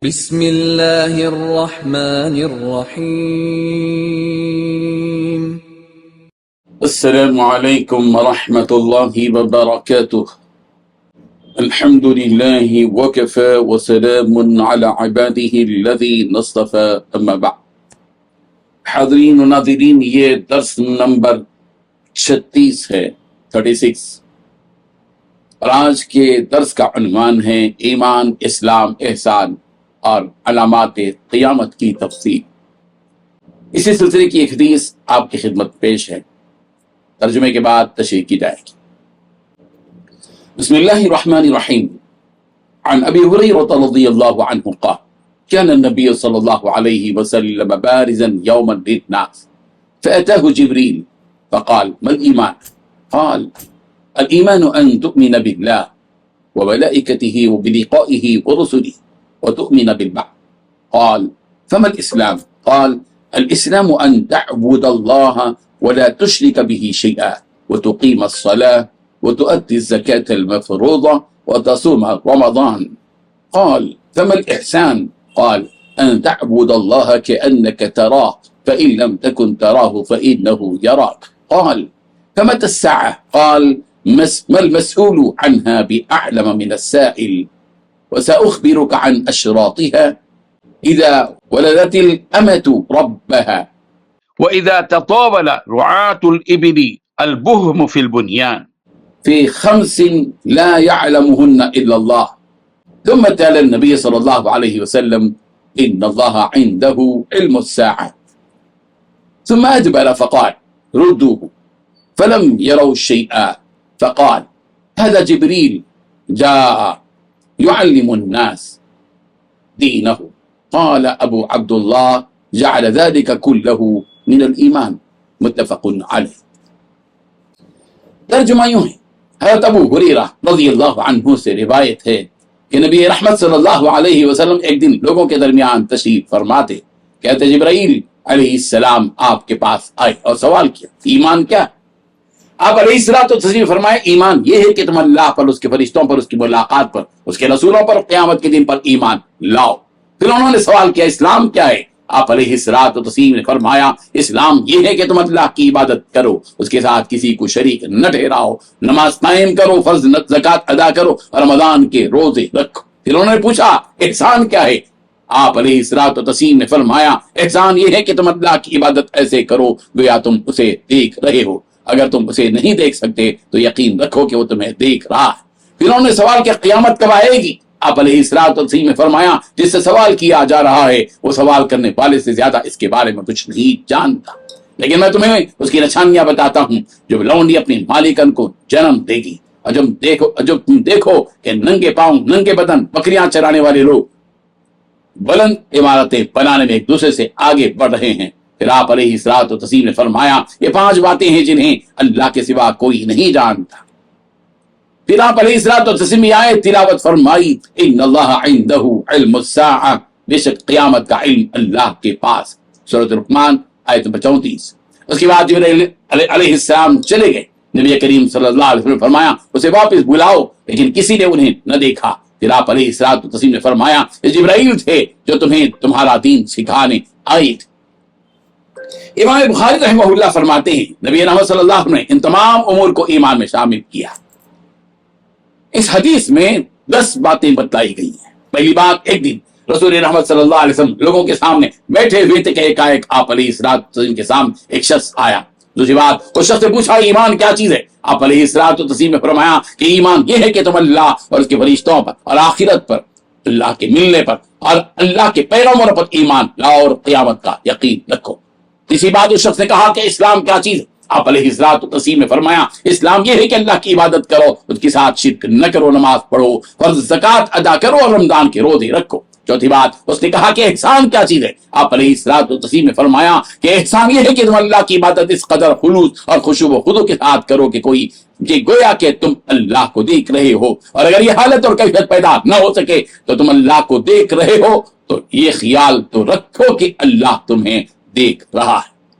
بسم اللہ الرحمن الرحیم۔ السلام علیکم ورحمۃ اللہ وبرکاتہ۔ الحمد للہ وکفی وسلام علی عباده الذین اصطفی، اما بعد۔ حاضرین و ناظرین، یہ درس نمبر 36 ہے، 36، اور آج کے درس کا عنوان ہے ایمان، اسلام، احسان اور علامات قیامت کی تفصیل۔ اسی سلسلے کی ایک حدیث آپ کی خدمت پیش ہے، ترجمے کے بعد تشریح کی جائے گی۔ بسم اللہ الرحمن الرحیم۔ عن ابی ہریرہ رضی اللہ عنہ قال كان النبي صلی اللہ علیہ وسلم بارزا یوما للناس فأتاه جبریل فقال ما الإيمان؟ قال الإيمان أن تؤمن بالله وملائكته وبلقائه ورسله وتؤمن بالبعث. قال فما الإسلام؟ قال الإسلام أن تعبد الله ولا تشرك به شيئا وتقيم الصلاة وتؤدي الزكاة المفروضة وتصوم رمضان. قال فما الإحسان؟ قال أن تعبد الله كأنك تراه فإن لم تكن تراه فإنه يراك. قال فمتى الساعة؟ قال ما المسؤول عنها بأعلم من السائل، وسأخبرك عن أشراطها إذا ولدت الأمة ربها وإذا تطاول رعاة الإبل البهم في البنيان في 5 لا يعلمهن إلا الله. ثم تلا النبي صلى الله عليه وسلم إن الله عنده علم الساعة. ثم أدبر فقال ردوه، فلم يروا شيئا، فقال هذا جبريل جاء يعلم الناس دينه. قال ابو عبد الله جعل ذلك كله من الایمان، متفق علیہ۔ ترجمہ یوں ہے، حضرت ابو ہریرہ رضی اللہ عنہ سے روایت ہے کہ نبی رحمت صلی اللہ علیہ وسلم ایک دن لوگوں کے درمیان تشریف فرماتے، کہتے جبرائیل علیہ السلام آپ کے پاس آئے اور سوال کیا ایمان کیا؟ آپ علیہ السلام تو تشریف فرمائے ایمان یہ ہے کہ تم اللہ پر، اس کے فرشتوں پر، اس کی ملاقات پر، اس کے رسولوں پر، قیامت کے دن پر ایمان لاؤ۔ پھر انہوں نے سوال کیا اسلام کیا ہے؟ آپ علیہ الصلوۃ والتسلیم نے فرمایا اسلام یہ ہے کہ تم اللہ کی عبادت کرو، اس کے ساتھ کسی کو شریک نہ ٹھہراؤ، نماز قائم کرو، فرض زکوٰۃ ادا کرو، اور رمضان کے روزے رکھو۔ پھر انہوں نے پوچھا احسان کیا ہے؟ آپ علیہ الصلوۃ والتسلیم نے فرمایا احسان یہ ہے کہ تم اللہ کی عبادت ایسے کرو گویا تم اسے دیکھ رہے ہو، اگر تم اسے نہیں دیکھ سکتے تو یقین رکھو کہ وہ تمہیں دیکھ رہا ہے۔ پھر انہوں نے سوال کیا قیامت کب آئے گی؟ آپ علیہ الصلوۃ والتسلیم نے فرمایا جس سے سوال کیا جا رہا ہے وہ سوال کرنے والے سے زیادہ اس کے بارے میں کچھ نہیں جانتا، لیکن میں تمہیں اس کی نشانیاں بتاتا ہوں۔ جب لونڈی اپنی مالکن کو جنم دے گی اور جب تم دیکھو کہ ننگے پاؤں ننگے بدن بکریاں چرانے والے لوگ بلند عمارتیں بنانے میں ایک دوسرے سے آگے بڑھ رہے ہیں، پھر آپ علیہ الصلوۃ والتسلیم نے فرمایا یہ 5 باتیں ہیں جنہیں اللہ کے سوا کوئی نہیں جانتا۔ پھر آپ علیہ الصلوۃ والتسلیم یہ آیت تلاوت فرمائی ان اللہ عنده علم الساعہ، بے شک قیامت کا علم اللہ کے پاس، سورۃ لقمان آیت نمبر 34۔ اس کے بعد جبرائیل علیہ السلام چلے گئے، نبی کریم صلی اللہ علیہ وسلم نے فرمایا اسے واپس بلاؤ، لیکن کسی نے انہیں نہ دیکھا۔ پھر آپ علیہ الصلوۃ والتسلیم نے فرمایا یہ جبرائیل تھے جو تمہیں تمہارا دین سکھانے آئے تھے۔ امام بخاری رحمہ اللہ فرماتے ہیں نبی رحمت صلی اللہ علیہ وسلم نے ان تمام امور کو ایمان میں شامل کیا۔ اس حدیث میں 10 باتیں بتلائی گئی ہیں۔ پہلی بات، ایک دن رسول رحمت صلی اللہ علیہ وسلم لوگوں کے سامنے بیٹھے ہوئے تھے کہ ایک آپ علیہ الصلوۃ والتسلیم کے سامنے ایک شخص آیا۔ دوسری بات، اس شخص سے پوچھا ایمان کیا چیز ہے؟ آپ علیہ الصلوۃ والتسلیم نے فرمایا کہ ایمان یہ ہے کہ تم اللہ اور اس کے فرشتوں پر اور آخرت پر، اللہ کے ملنے پر اور اللہ کے پیغمبروں پر ایمان لاؤ اور قیامت کا یقین رکھو۔ تیسری بات، اس شخص نے کہا کہ اسلام کیا چیز ہے؟ آپ علیہ الصلوۃ والتسلیم نے فرمایا اسلام یہ ہے کہ اللہ کی عبادت کرو، اس کے ساتھ شرک نہ کرو، نماز پڑھو، فرض زکوٰۃ ادا کرو اور رمضان کے روزے رکھو۔ چوتھی بات، اس نے کہا کہ احسان کیا چیز ہے؟ آپ علیہ الصلوۃ والتسلیم نے فرمایا کہ احسان یہ ہے کہ تم اللہ کی عبادت اس قدر خلوص اور خشوع و خضوع کے ساتھ کرو کہ گویا کہ تم اللہ کو دیکھ رہے ہو، اور اگر یہ حالت اور کیفیت پیدا نہ ہو سکے تو تم اللہ کو دیکھ رہے ہو تو یہ خیال تو رکھو کہ اللہ تمہیں دیکھ رہا ہے۔